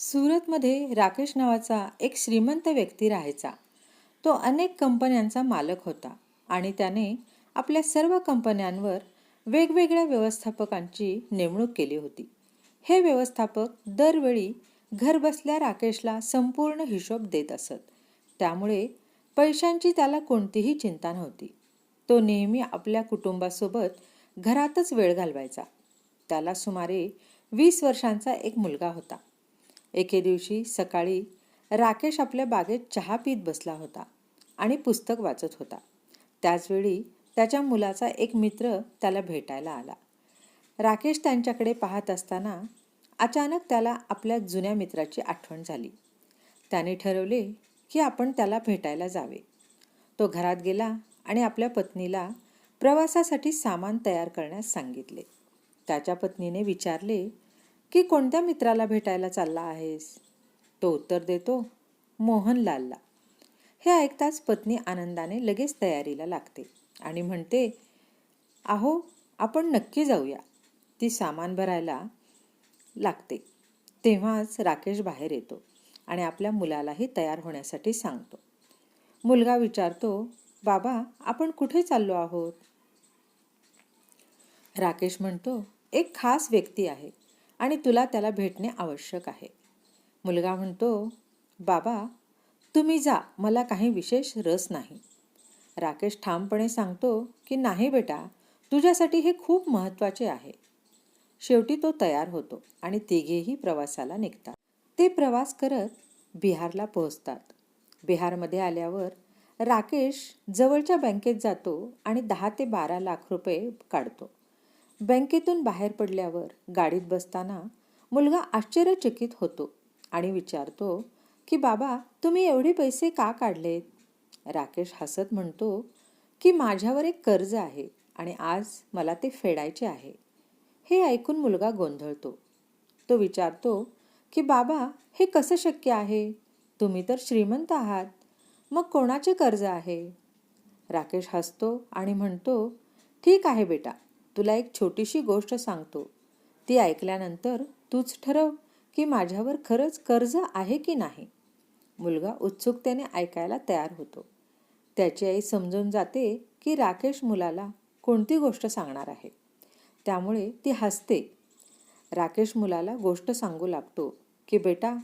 सुरतमध्ये राकेश नावाचा एक श्रीमंत व्यक्ती राहायचा. तो अनेक कंपन्यांचा मालक होता आणि त्याने आपल्या सर्व कंपन्यांवर वेगवेगळ्या व्यवस्थापकांची नेमणूक केली होती. हे व्यवस्थापक दरवेळी घरबसल्या राकेशला संपूर्ण हिशोब देत असत. त्यामुळे पैशांची त्याला कोणतीही चिंता नव्हती. तो नेहमी आपल्या कुटुंबासोबत घरातच वेळ घालवायचा. त्याला सुमारे 20 वर्षांचा एक मुलगा होता. एके दिवशी सकाळी राकेश आपल्या बागेत चहा पीत बसला होता आणि पुस्तक वाचत होता. त्याचवेळी त्याच्या मुलाचा एक मित्र त्याला भेटायला आला. राकेश त्यांच्याकडे पाहत असताना अचानक त्याला आपल्या जुन्या मित्राची आठवण झाली. त्याने ठरवले की आपण त्याला भेटायला जावे. तो घरात गेला आणि आपल्या पत्नीला प्रवासासाठी सामान तयार करण्यास सांगितले. त्याच्या पत्नीने विचारले की कोणत्या मित्राला भेटायला चालला आहेस? तो उत्तर देतो, मोहनलालला. हे ऐकताच पत्नी आनंदाने लगेच तयारीला लागते आणि म्हणते, अहो आपण नक्की जाऊया. ती सामान भरायला लागते. तेव्हाच राकेश बाहेर येतो आणि आपल्या मुलालाही तयार होण्यासाठी सांगतो. मुलगा विचारतो, बाबा आपण कुठे चाललो आहोत? राकेश म्हणतो, एक खास व्यक्ती आहे आणि तुला त्याला भेटणे आवश्यक आहे. मुलगा म्हणतो, बाबा तुम्ही जा, मला काही विशेष रस नाही. राकेश ठामपणे सांगतो की नाही बेटा, तुझ्यासाठी हे खूप महत्त्वाचे आहे. शेवटी तो तयार होतो आणि तिघेही प्रवासाला निघतात. ते प्रवास करत बिहारला पोहोचतात. बिहारमध्ये आल्यावर राकेश जवळच्या बँकेत जातो आणि 10 ते 12 लाख रुपये काढतो. बँकेतून बाहेर पडल्यावर गाडीत बसताना मुलगा आश्चर्यचकित होतो आणि विचारतो की बाबा तुम्ही एवढे पैसे का काढलेत? राकेश हसत म्हणतो की माझ्यावर एक कर्ज आहे आणि आज मला ते फेडायचे आहे. हे ऐकून मुलगा गोंधळतो. तो विचारतो की बाबा हे कसं शक्य आहे? तुम्ही तर श्रीमंत आहात. मग कोणाचे कर्ज आहे? राकेश हसतो आणि म्हणतो, ठीक आहे बेटा, तुला एक छोटीशी गोष्ट सांगतो. ती ऐकल्यानंतर तूच ठरव की माझ्यावर खरंच कर्ज आहे की नाही. मुलगा उत्सुकतेने ऐकायला तयार होतो. त्याची आई समजून जाते की राकेश मुलाला कोणती गोष्ट सांगणार आहे. त्यामुळे ती हसते. राकेश मुलाला गोष्ट सांगू लागतो की बेटा,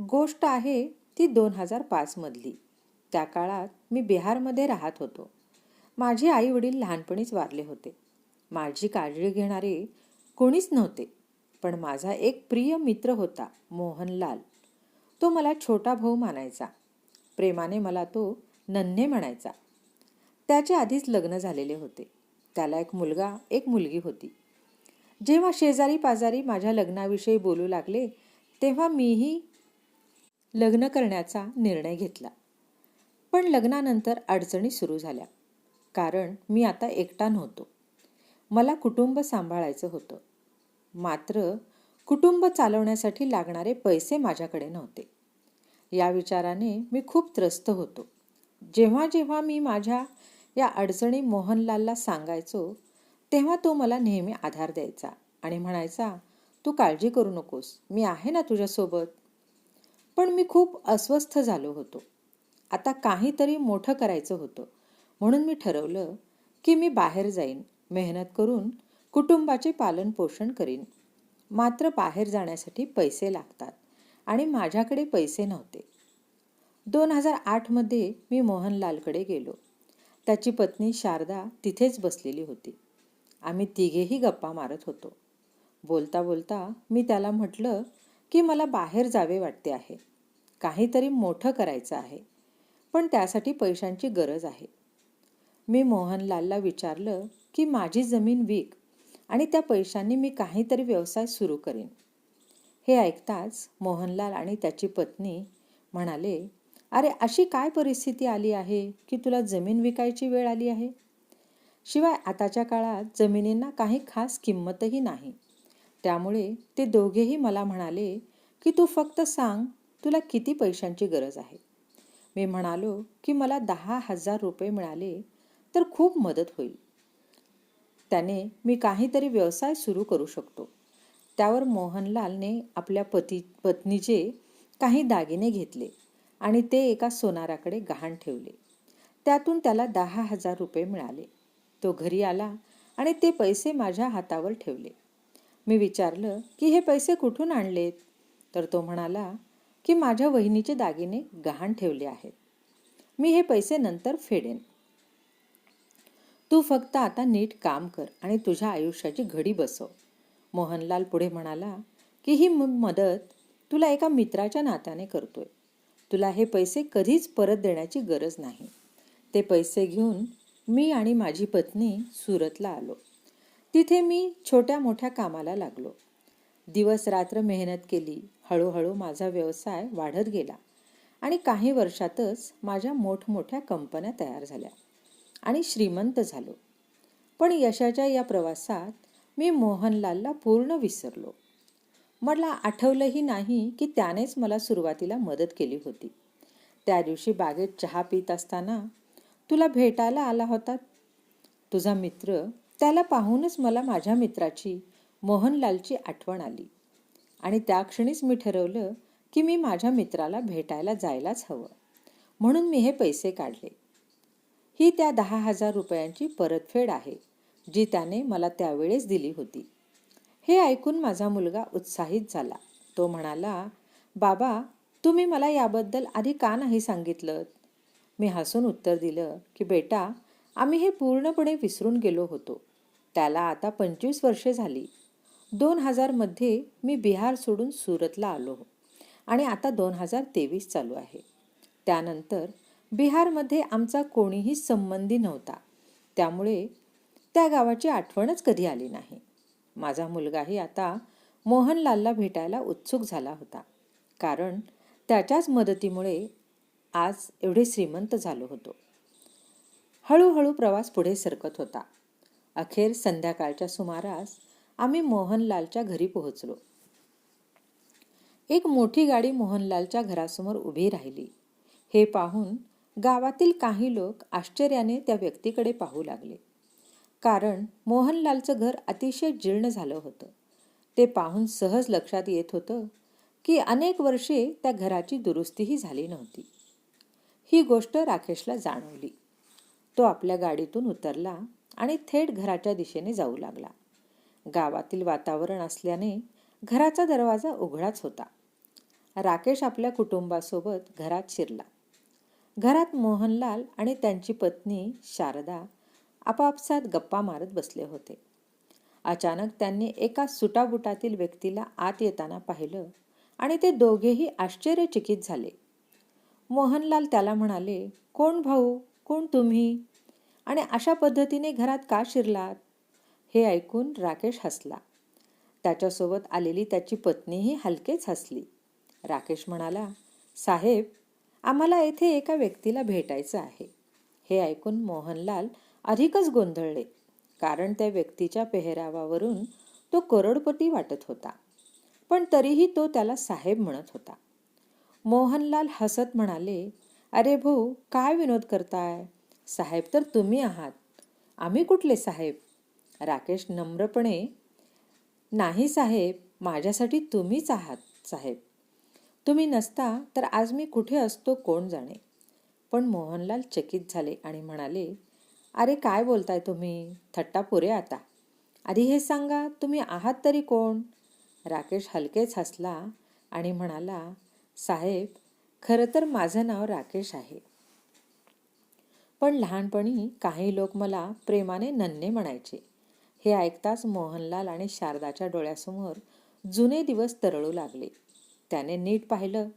गोष्ट आहे ती 2005 मधली. त्या काळात मी बिहारमध्ये राहत होतो. माझे आई वडील लहानपणीच वारले होते. माझी काळजी घेणारे कोणीच नव्हते. पण माझा एक प्रिय मित्र होता, मोहनलाल. तो मला छोटा भाऊ मानायचा. प्रेमाने मला तो नन्हे म्हणायचा. त्याचे आधीच लग्न झालेले होते. त्याला एक मुलगा एक मुलगी होती. जेव्हा शेजारी पाजारी माझ्या लग्नाविषयी बोलू लागले तेव्हा मीही लग्न करण्याचा निर्णय घेतला. पण लग्नानंतर अडचणी सुरू झाल्या. कारण मी आता एकटा नव्हतो. मला कुटुंब सांभाळायचं होतं. मात्र कुटुंब चालवण्यासाठी लागणारे पैसे माझ्याकडे नव्हते. या विचाराने मी खूप त्रस्त होतो. जेव्हा जेव्हा मी माझ्या या अडचणी मोहनलालला सांगायचो तेव्हा तो मला नेहमी आधार द्यायचा आणि म्हणायचा, तू काळजी करू नकोस, मी आहे ना तुझ्यासोबत. पण मी खूप अस्वस्थ झालो होतो. आता काहीतरी मोठं करायचं होतं. म्हणून मी ठरवलं की मी बाहेर जाईन, मेहनत करून कुटुंबाचे पालन पोषण करीन. मात्र बाहेर जाण्यासाठी पैसे लागतात आणि माझ्याकडे पैसे नव्हते. 2008 मध्ये मी मोहनलालकडे गेलो. त्याची पत्नी शारदा तिथेच बसलेली होती. आम्ही तिघेही गप्पा मारत होतो. बोलता बोलता मी त्याला म्हटलं की मला बाहेर जावे वाटते आहे. काहीतरी मोठं करायचं आहे. पण त्यासाठी पैशांची गरज आहे. मी मोहनलालला विचारलं की माझी जमीन विक आणि त्या पैशांनी मी काहीतरी व्यवसाय सुरू करेन. हे ऐकताच मोहनलाल आणि त्याची पत्नी म्हणाले, अरे अशी काय परिस्थिती आली आहे की तुला जमीन विकायची वेळ आली आहे? शिवाय आताच्या काळात जमिनींना काही खास किंमतही नाही. त्यामुळे ते दोघेही मला म्हणाले की तू फक्त सांग तुला किती पैशांची गरज आहे. मी म्हणालो की मला 10,000 रुपये मिळाले तर खूप मदत होईल. त्याने मी काहीतरी व्यवसाय सुरू करू शकतो. त्यावर मोहनलालने आपल्या पत्नीचे काही दागिने घेतले आणि ते एका सोनाराकडे गहाण ठेवले. त्यातून त्याला 10,000 रुपये मिळाले. तो घरी आला आणि ते पैसे माझ्या हातावर ठेवले. मी विचारलं की हे पैसे कुठून आणलेत? तर तो म्हणाला की माझ्या वहिनीचे दागिने गहाण ठेवले आहेत. मी हे पैसे नंतर फेडेन. तू फक्त आता नीट काम कर आणि तुझ्या आयुष्याची घडी बसव. मोहनलाल पुढे म्हणाला की ही मदत तुला एका मित्राच्या नात्याने करतोय. तुला हे पैसे कधीच परत देण्याची गरज नाही. ते पैसे घेऊन मी आणि माझी पत्नी सुरतला आलो. तिथे मी छोट्या मोठ्या कामाला लागलो. दिवस रात्र मेहनत केली. हळूहळू माझा व्यवसाय वाढत गेला आणि काही वर्षातच माझ्या मोठमोठ्या कंपन्या तयार झाल्या आणि श्रीमंत झालो. पण यशाच्या या प्रवासात मी मोहनलालला पूर्ण विसरलो. मला आठवलंही नाही की त्यानेच मला सुरुवातीला मदत केली होती. त्या दिवशी बागेत चहा पीत असताना तुला भेटायला आला होता तुझा मित्र. त्याला पाहूनच मला माझ्या मित्राची, मोहनलालची आठवण आली आणि त्या क्षणीच मी ठरवलं की मी माझ्या मित्राला भेटायला जायलाच हवं. म्हणून मी हे पैसे काढले. ही त्या 10,000 रुपयांची परतफेड आहे जी त्याने मला त्यावेळेस दिली होती. हे ऐकून माझा मुलगा उत्साहित झाला. तो म्हणाला, बाबा, तुम्ही मला याबद्दल आधी का नाही सांगितलं? मी हसून उत्तर दिलं की बेटा, आम्ही हे पूर्णपणे विसरून गेलो होतो. त्याला आता 25 वर्षे झाली. 2000 मध्ये मी बिहार सोडून सुरतला आलो आणि आता 2023 चालू आहे. त्यानंतर बिहारमध्ये आमचा कोणीही संबंधी नव्हता. त्यामुळे त्या गावाची आठवणच कधी आली नाही. माझा मुलगाही आता मोहनलालला भेटायला उत्सुक झाला होता, कारण त्याच्याच मदतीमुळे आज एवढे श्रीमंत झालो होतो. हळूहळू प्रवास पुढे सरकत होता. अखेर संध्याकाळच्या सुमारास आम्ही मोहनलालच्या घरी पोहोचलो. एक मोठी गाडी मोहनलालच्या घरासमोर उभी राहिली. हे पाहून गावातील काही लोक आश्चर्याने त्या व्यक्तीकडे पाहू लागले, कारण मोहनलालचं घर अतिशय जीर्ण झालं होतं. ते पाहून सहज लक्षात येत होतं की अनेक वर्षे त्या घराची दुरुस्तीही झाली नव्हती. ही गोष्ट राकेशला जाणवली. तो आपल्या गाडीतून उतरला आणि थेट घराच्या दिशेने जाऊ लागला. गावातील वातावरण असल्याने घराचा दरवाजा उघडाच होता. राकेश आपल्या कुटुंबासोबत घरात शिरला. घरात मोहनलाल आणि त्यांची पत्नी शारदा आपापसात गप्पा मारत बसले होते. अचानक त्यांनी एका सुटाबुटातील व्यक्तीला आत येताना पाहिलं आणि ते दोघेही आश्चर्यचकित झाले. मोहनलाल त्याला म्हणाले, कोण भाऊ, कोण तुम्ही, आणि अशा पद्धतीने घरात का शिरलात? हे ऐकून राकेश हसला. त्याच्यासोबत आलेली त्याची पत्नीही हलकेच हसली. राकेश म्हणाला, साहेब, आम्हाला येथे एका व्यक्तीला भेटायचं आहे. हे ऐकून मोहनलाल अधिकच गोंधळले, कारण त्या व्यक्तीच्या पेहरावावरून तो करोडपती वाटत होता. पण तरीही तो त्याला साहेब म्हणत होता. मोहनलाल हसत म्हणाले, अरे भाऊ, काय विनोद करताय? साहेब तर तुम्ही आहात, आम्ही कुठले साहेब? राकेश नम्रपणे, नाही साहेब, माझ्यासाठी तुम्हीच आहात साहेब. तुम्ही नसता तर आज मी कुठे असतो कोण जाणे. पण मोहनलाल चकित झाले आणि म्हणाले, अरे काय बोलताय तुम्ही? थट्टा पुरे आता. आधी हे सांगा, तुम्ही आहात तरी कोण? राकेश हलकेच हसला आणि म्हणाला, साहेब, खरं तर माझं नाव राकेश आहे. पण लहानपणी काही लोक मला प्रेमाने नन्हे म्हणायचे. हे ऐकताच मोहनलाल आणि शारदाच्या डोळ्यासमोर जुने दिवस तरळू लागले. त्याने नीट पाहिलं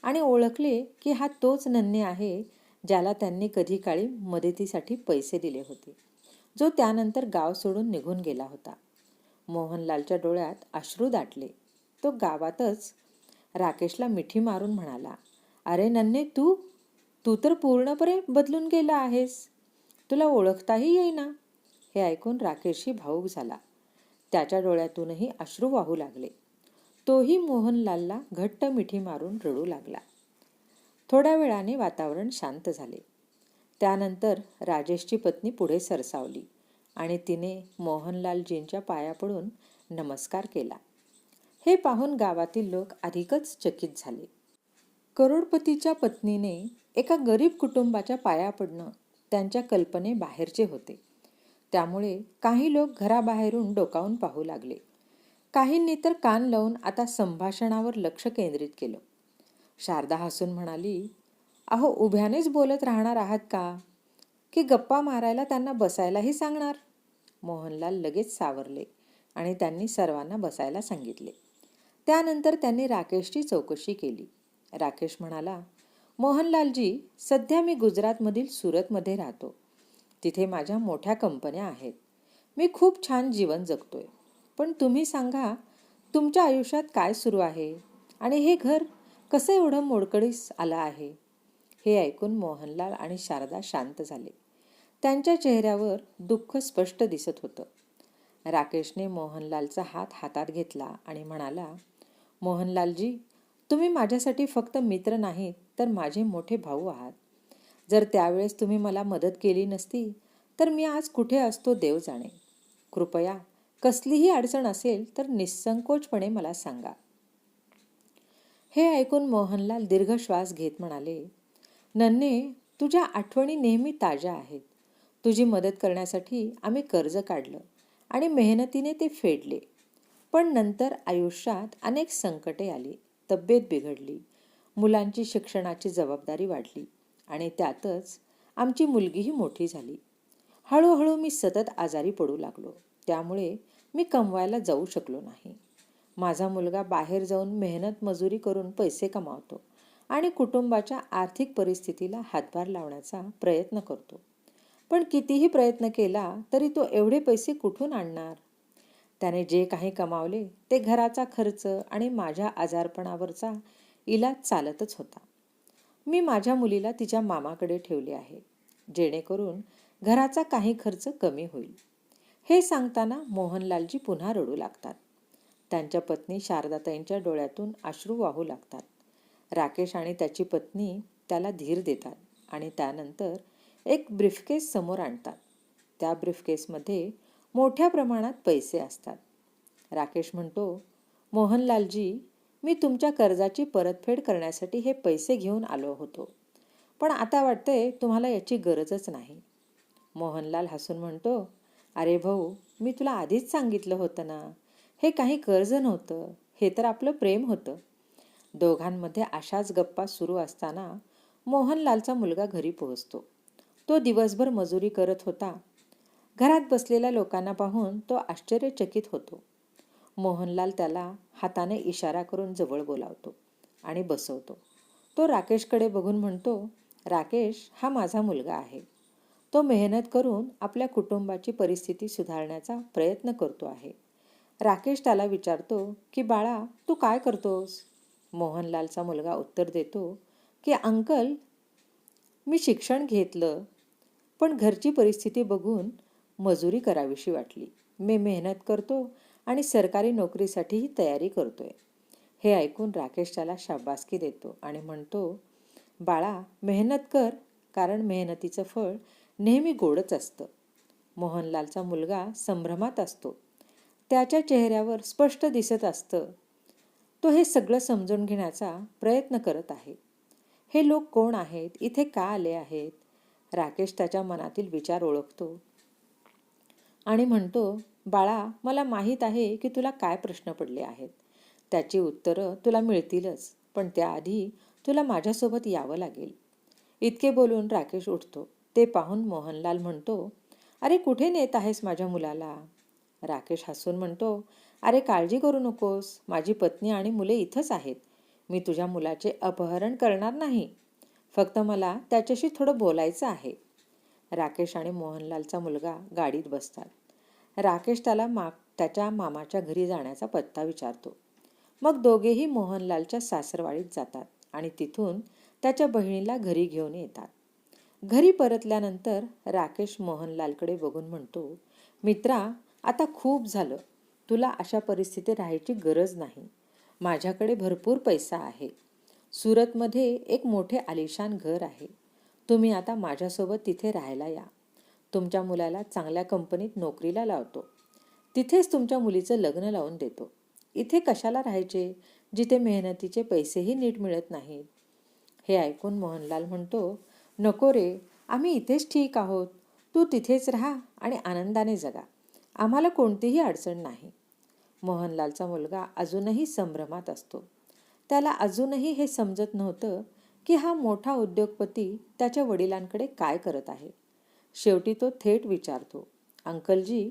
आणि ओळखले की हा तोच नन्हे आहे ज्याला त्यांनी कधी काळी मदतीसाठी पैसे दिले होते, जो त्यानंतर गाव सोडून निघून गेला होता. मोहनलालच्या डोळ्यात अश्रू दाटले. तो गावातच राकेशला मिठी मारून म्हणाला, अरे नन्हे, तू तर पूर्णपणे बदलून गेला आहेस. तुला ओळखताही येईना. हे ऐकून राकेशही भावूक झाला. त्याच्या डोळ्यातूनही अश्रू वाहू लागले. तोही मोहनलालला घट्ट मिठी मारून रडू लागला. थोड्या वेळाने वातावरण शांत झाले. त्यानंतर राजेशची पत्नी पुढे सरसावली आणि तिने मोहनलालजींच्या पाया पडून नमस्कार केला. हे पाहून गावातील लोक अधिकच चकित झाले. करोडपतीच्या पत्नीने एका गरीब कुटुंबाच्या पाया पडणं त्यांच्या कल्पनेबाहेरचे होते. त्यामुळे काही लोक घराबाहेरून डोकावून पाहू लागले. काहींनी तर कान लावून आता संभाषणावर लक्ष केंद्रित केलं. शारदा हसून म्हणाली, अहो, उभ्यानेच बोलत राहणार आहात का, की गप्पा मारायला त्यांना बसायलाही सांगणार? मोहनलाल लगेच सावरले आणि त्यांनी सर्वांना बसायला सांगितले. त्यानंतर त्यांनी राकेशची चौकशी केली. राकेश म्हणाला, मोहनलालजी, सध्या मी गुजरातमधील सुरतमध्ये राहतो. तिथे माझ्या मोठ्या कंपन्या आहेत. मी खूप छान जीवन जगतोय. पण तुम्ही सांगा, तुमच्या आयुष्यात काय सुरू आहे आणि हे घर कसं एवढं मोडकळीस आलं आहे? हे ऐकून मोहनलाल आणि शारदा शांत झाले. त्यांच्या चेहऱ्यावर दुःख स्पष्ट दिसत होतं. राकेशने मोहनलालचा हात हातात घेतला आणि म्हणाला, मोहनलालजी, तुम्ही माझ्यासाठी फक्त मित्र नाहीत तर माझे मोठे भाऊ आहात. जर त्यावेळेस तुम्ही मला मदत केली नसती तर मी आज कुठे असतो देव जाणे. कृपया कसलीही अडचण असेल तर निसंकोचपणे मला सांगा. हे ऐकून मोहनलाल दीर्घ श्वास घेत म्हणाले, नन्हे, तुझ्या आठवणी नेहमी ताज्या आहेत. तुझी मदत करण्यासाठी आम्ही कर्ज काढलं आणि मेहनतीने ते फेडले. पण नंतर आयुष्यात अनेक संकटे आली, तब्येत बिघडली, मुलांची शिक्षणाची जबाबदारी वाढली आणि त्यातच आमची मुलगीही मोठी झाली. हळूहळू मी सतत आजारी पडू लागलो. त्यामुळे मी कमवायला जाऊ शकलो नाही. माझा मुलगा बाहेर जाऊन मेहनत मजुरी करून पैसे कमावतो आणि कुटुंबाच्या आर्थिक परिस्थितीला हातभार लावण्याचा प्रयत्न करतो. पण कितीही प्रयत्न केला तरी तो एवढे पैसे कुठून आणणार? त्याने जे काही कमावले ते घराचा खर्च आणि माझ्या आजारपणावरचा इलाज चालतच होता. मी माझ्या मुलीला तिच्या मामाकडे ठेवले आहे, जेणेकरून घराचा काही खर्च कमी होईल. हे सांगताना मोहनलालजी पुन्हा रडू लागतात. त्यांच्या पत्नी शारदाताईंच्या डोळ्यातून अश्रू वाहू लागतात. राकेश आणि त्याची पत्नी त्याला धीर देतात आणि त्यानंतर एक ब्रीफकेस समोर आणतात. त्या ब्रीफकेसमध्ये मोठ्या प्रमाणात पैसे असतात. राकेश म्हणतो, मोहनलालजी, मी तुमच्या कर्जाची परतफेड करण्यासाठी हे पैसे घेऊन आलो होतो. पण आता वाटतंय तुम्हाला याची गरजच नाही. मोहनलाल हसून म्हणतो, अरे भाऊ, मी तुला आधीच सांगितलं होतं ना, हे काही कर्ज नव्हतं, हे तर आपलं प्रेम होतं. दोघांमध्ये अशाच गप्पा सुरू असताना मोहनलालचा मुलगा घरी पोहोचतो. तो दिवसभर मजुरी करत होता. घरात बसलेल्या लोकांना पाहून तो आश्चर्यचकित होतो. मोहनलाल त्याला हाताने इशारा करून जवळ बोलावतो आणि बसवतो. तो राकेशकडे बघून म्हणतो, राकेश, हा माझा मुलगा आहे. तो मेहनत करून आपल्या कुटुंबाची परिस्थिती सुधारण्याचा प्रयत्न करतो आहे. राकेश त्याला विचारतो की, बाळा, तू काय करतोस? मोहनलालचा मुलगा उत्तर देतो की, अंकल, मी शिक्षण घेतलं, पण घरची परिस्थिती बघून मजुरी करावीशी वाटली. मी मेहनत करतो आणि सरकारी नोकरीसाठीही तयारी करतोय. हे ऐकून राकेश त्याला शाबासकी देतो आणि म्हणतो, बाळा, मेहनत कर, कारण मेहनतीचं फळ नेहमी गोडच असतं. मोहनलालचा मुलगा संभ्रमात असतो. त्याच्या चेहऱ्यावर स्पष्ट दिसत असतं तो हे सगळं समजून घेण्याचा प्रयत्न करत आहे. हे लोक कोण आहेत? इथे का आले आहेत? राकेश त्याच्या मनातील विचार ओळखतो आणि म्हणतो, बाळा, मला माहीत आहे की तुला काय प्रश्न पडले आहेत. त्याची उत्तरं तुला मिळतीलच, पण त्याआधी तुला माझ्यासोबत यावं लागेल. इतके बोलून राकेश उठतो. ते पाहून मोहनलाल म्हणतो, अरे, कुठे नेत आहेस माझ्या मुलाला? राकेश हसून म्हणतो, अरे, काळजी करू नकोस, माझी पत्नी आणि मुले इथंच आहेत. मी तुझ्या मुलाचे अपहरण करणार नाही. फक्त मला त्याच्याशी थोडं बोलायचं आहे. राकेश आणि मोहनलालचा मुलगा गाडीत बसतात. राकेश त्याला त्याच्या मामाच्या घरी जाण्याचा पत्ता विचारतो. मग दोघेही मोहनलालच्या सासरवाडीत जातात आणि तिथून त्याच्या बहिणीला घरी घेऊन येतात. घरी परतल्यानंतर राकेश मोहनलालकडे बघून म्हणतो, मित्रा, आता खूप झालं. तुला अशा परिस्थितीत राहायची गरज नाही. माझ्याकडे भरपूर पैसा आहे. सुरतमध्ये एक मोठे आलिशान घर आहे. तुम्ही आता माझ्यासोबत तिथे राहायला या. तुमच्या मुलाला चांगल्या कंपनीत नोकरीला लावतो. तिथेच तुमच्या मुलीचं लग्न लावून देतो. इथे कशाला राहायचे, जिथे मेहनतीचे पैसेही नीट मिळत नाहीत? हे ऐकून मोहनलाल म्हणतो, नको रे, आम्ही इथेच ठीक आहोत. तू तिथेच राहा आणि आनंदाने जगा. आम्हाला कोणतीही अडचण नाही. मोहनलालचा मुलगा अजूनही संभ्रमात असतो. त्याला अजूनही हे समजत नव्हतं की हा मोठा उद्योगपती त्याच्या वडिलांकडे काय करत आहे. शेवटी तो थेट विचारतो, अंकलजी,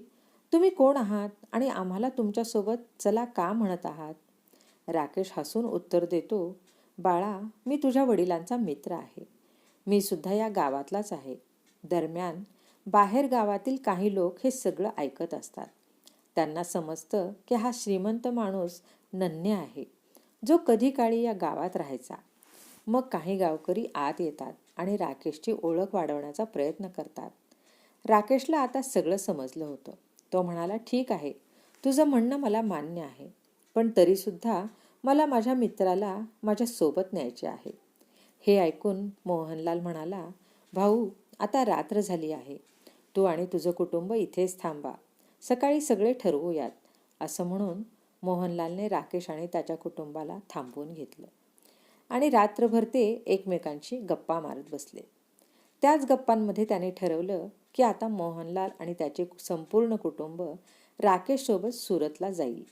तुम्ही कोण आहात आणि आम्हाला तुमच्यासोबत चला का म्हणत आहात? राकेश हसून उत्तर देतो, बाळा, मी तुझ्या वडिलांचा मित्र आहे. मी सुद्धा या गावातलाच आहे. दरम्यान बाहेर गावातील काही लोक हे सगळं ऐकत असतात. त्यांना समजतं की हा श्रीमंत माणूस नन्हे आहे, जो कधी काळी या गावात राहायचा. मग काही गावकरी आत येतात आणि राकेशची ओळख वाढवण्याचा प्रयत्न करतात. राकेशला आता सगळं समजलं होतं. तो म्हणाला, ठीक आहे, तुझं म्हणणं मला मान्य आहे, पण तरीसुद्धा मला माझ्या मित्राला माझ्या सोबत न्यायचे आहे. हे ऐकून मोहनलाल म्हणाला, भाऊ, आता रात्र झाली आहे. तू आणि तुझं कुटुंब इथेच थांबा. सकाळी सगळे ठरवूयात. असं म्हणून मोहनलालने राकेश आणि त्याच्या कुटुंबाला थांबवून घेतलं आणि रात्रभर ते एकमेकांशी गप्पा मारत बसले. त्याच गप्पांमध्ये त्याने ठरवलं की आता मोहनलाल आणि त्याचे संपूर्ण कुटुंब राकेशसोबत सुरतला जाईल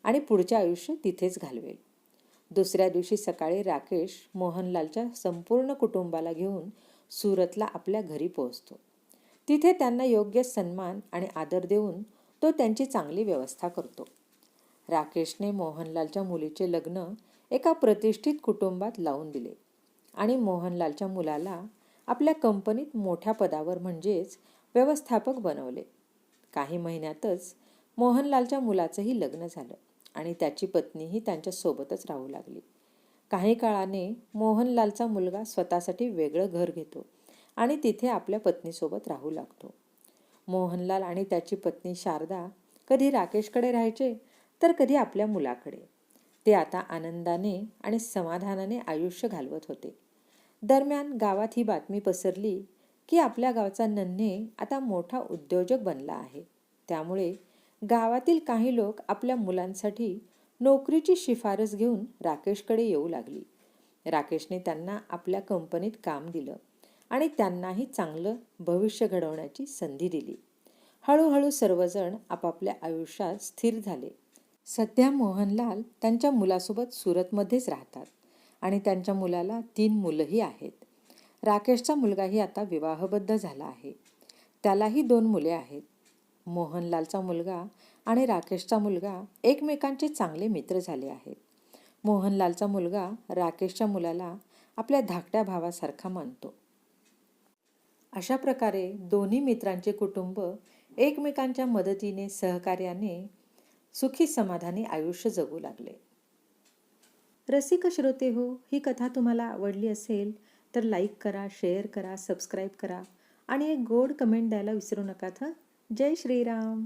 आणि पुढचे आयुष्य तिथेच घालवेल. दुसऱ्या दिवशी सकाळी राकेश मोहनलालच्या संपूर्ण कुटुंबाला घेऊन सुरतला आपल्या घरी पोहोचतो. तिथे त्यांना योग्य सन्मान आणि आदर देऊन तो त्यांची चांगली व्यवस्था करतो. राकेशने मोहनलालच्या मुलीचे लग्न एका प्रतिष्ठित कुटुंबात लावून दिले आणि मोहनलालच्या मुलाला आपल्या कंपनीत मोठ्या पदावर म्हणजेच व्यवस्थापक बनवले. काही महिन्यातच मोहनलालच्या मुलाचंही लग्न झालं आणि त्याची पत्नीही त्यांच्यासोबतच राहू लागली. काही काळाने मोहनलालचा मुलगा स्वतःसाठी वेगळं घर घेतो आणि तिथे आपल्या पत्नीसोबत राहू लागतो. मोहनलाल आणि त्याची पत्नी शारदा कधी राकेशकडे राहायचे तर कधी आपल्या मुलाकडे. ते आता आनंदाने आणि समाधानाने आयुष्य घालवत होते. दरम्यान गावात ही बातमी पसरली की आपल्या गावचा नन्हे आता मोठा उद्योजक बनला आहे. त्यामुळे गावातील काही लोक आपल्या मुलांसाठी नोकरीची शिफारस घेऊन राकेशकडे येऊ लागली. राकेशने त्यांना आपल्या कंपनीत काम दिलं आणि त्यांनाही चांगलं भविष्य घडवण्याची संधी दिली. हळूहळू सर्वजण आपापल्या आयुष्यात स्थिर झाले. सध्या मोहनलाल त्यांच्या मुलासोबत सुरतमध्येच राहतात आणि त्यांच्या मुलाला 3 मुलंही आहेत. राकेशचा मुलगाही आता विवाहबद्ध झाला आहे. त्यालाही 2 मुले आहेत. मोहनलालचा मुलगा आणि राकेशचा मुलगा एकमेकांचे चांगले मित्र झाले आहेत. मोहनलालचा मुलगा राकेशच्या मुलाला आपल्या धाकट्या भावासारखा मानतो. अशा प्रकारे दोन्ही मित्रांचे कुटुंब एकमेकांच्या मदतीने, सहकार्याने सुखी समाधानी आयुष्य जगू लागले. रसिक श्रोते हो, ही कथा तुम्हाला आवडली असेल तर लाईक करा, शेअर करा, सबस्क्राईब करा आणि एक गोड कमेंट द्यायला विसरू नका. जय श्रीराम.